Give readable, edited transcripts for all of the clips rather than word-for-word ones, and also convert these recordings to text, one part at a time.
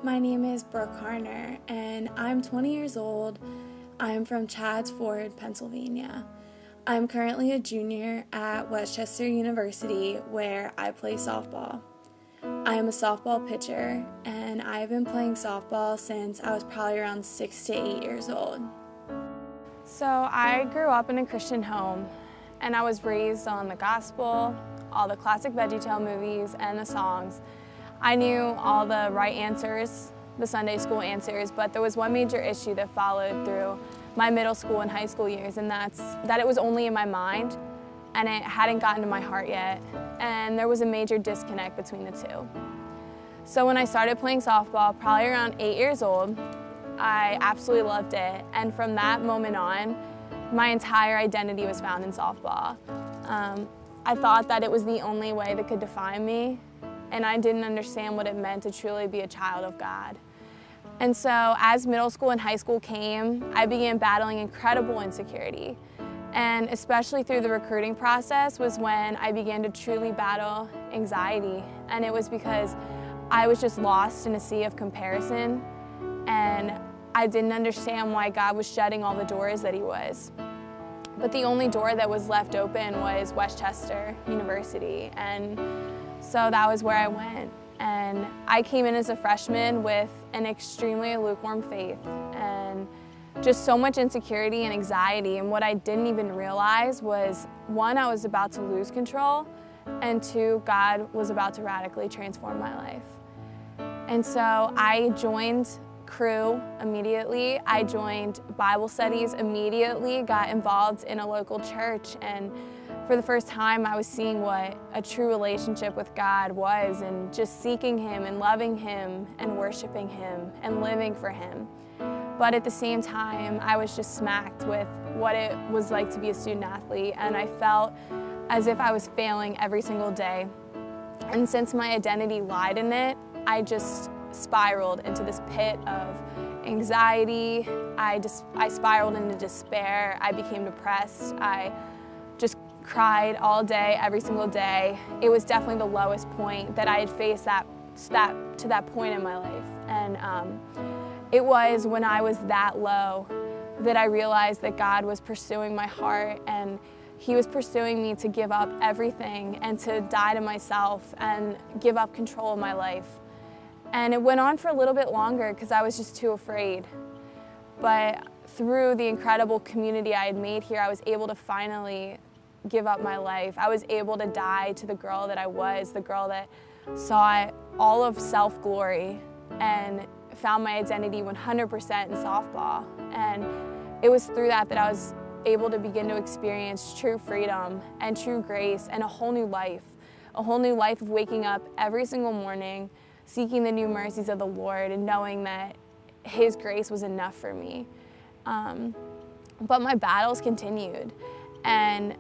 My name is Brooke and I'm 20 years old. I'm from Chadds Ford, Pennsylvania. I'm currently a junior at Westchester University where I play softball. I am a softball pitcher and I've been playing softball since I was probably around 6 to 8 years old. So I grew up in a Christian home and I was raised on the gospel, all the classic VeggieTale movies and the songs. I knew all the right answers, the Sunday school answers, but there was one major issue that followed through my middle school and high school years, and that's that it was only in my mind and it hadn't gotten to my heart yet, and there was a major disconnect between the two. So when I started playing softball, probably around 8 years old, I absolutely loved it, and from that moment on, my entire identity was found in softball. I thought that it was the only way that could define me, and I didn't understand what it meant to truly be a child of God. And so as middle school and high school came, I began battling incredible insecurity. And especially through the recruiting process was when I began to truly battle anxiety. And it was because I was just lost in a sea of comparison, and I didn't understand why God was shutting all the doors that He was. But the only door that was left open was Westchester University, and so that was where I went. And I came in as a freshman with an extremely lukewarm faith and just so much insecurity and anxiety. And what I didn't even realize was, one, I was about to lose control, and two, God was about to radically transform my life. And so I joined Crew immediately. I joined Bible studies immediately, got involved in a local church, and for the first time I was seeing what a true relationship with God was, and just seeking Him and loving Him and worshiping Him and living for Him. But at the same time, I was just smacked with what it was like to be a student athlete, and I felt as if I was failing every single day. And since my identity lied in it, I just spiraled into this pit of anxiety. I spiraled into despair. I became depressed. I just cried all day, every single day. It was definitely the lowest point that I had faced to that point in my life. And it was when I was that low that I realized that God was pursuing my heart, and He was pursuing me to give up everything and to die to myself and give up control of my life. And it went on for a little bit longer because I was just too afraid. But through the incredible community I had made here, I was able to finally give up my life. I was able to die to the girl that I was, the girl that saw all of self-glory and found my identity 100% in softball. And it was through that I was able to begin to experience true freedom and true grace and a whole new life of waking up every single morning, seeking the new mercies of the Lord and knowing that His grace was enough for me. But my battles continued. And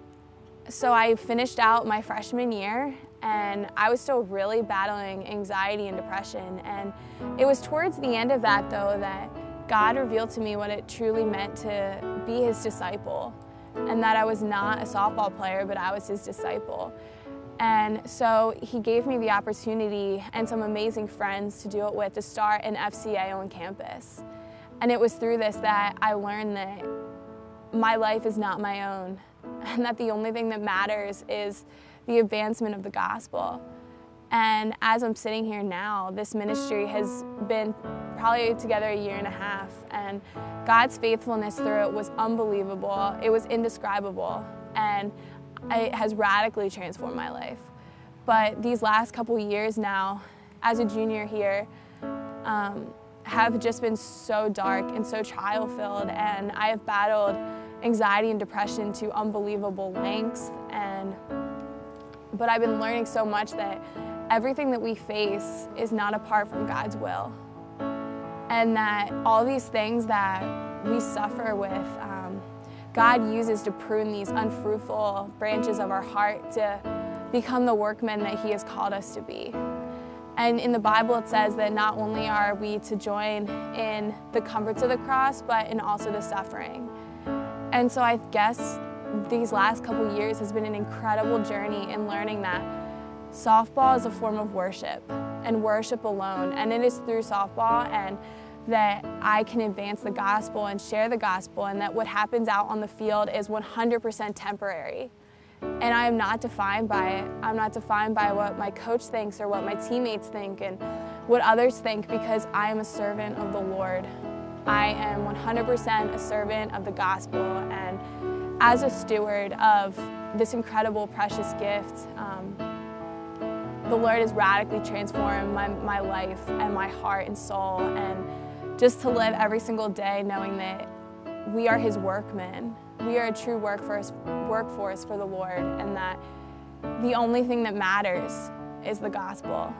so I finished out my freshman year, and I was still really battling anxiety and depression. And it was towards the end of that, though, that God revealed to me what it truly meant to be His disciple, and that I was not a softball player, but I was His disciple. And so He gave me the opportunity and some amazing friends to do it with, to start an FCA on campus. And it was through this that I learned that my life is not my own, and that the only thing that matters is the advancement of the gospel. And as I'm sitting here now, this ministry has been probably together a year and a half, and God's faithfulness through it was unbelievable. It was indescribable, and it has radically transformed my life. But these last couple years now, as a junior here, have just been so dark and so trial-filled, and I have battled anxiety and depression to unbelievable lengths. But I've been learning so much that everything that we face is not apart from God's will, and that all these things that we suffer with, God uses to prune these unfruitful branches of our heart to become the workmen that He has called us to be. And in the Bible it says that not only are we to join in the comforts of the cross, but in also the suffering. And so I guess these last couple years has been an incredible journey in learning that softball is a form of worship, and worship alone, and it is through softball and that I can advance the gospel and share the gospel, and that what happens out on the field is 100% temporary. And I am not defined by it. I'm not defined by what my coach thinks or what my teammates think and what others think, because I am a servant of the Lord. I am 100% a servant of the gospel, and as a steward of this incredible, precious gift, the Lord has radically transformed my life and my heart and soul, and just to live every single day knowing that we are His workmen. We are a true workforce for the Lord, and that the only thing that matters is the gospel.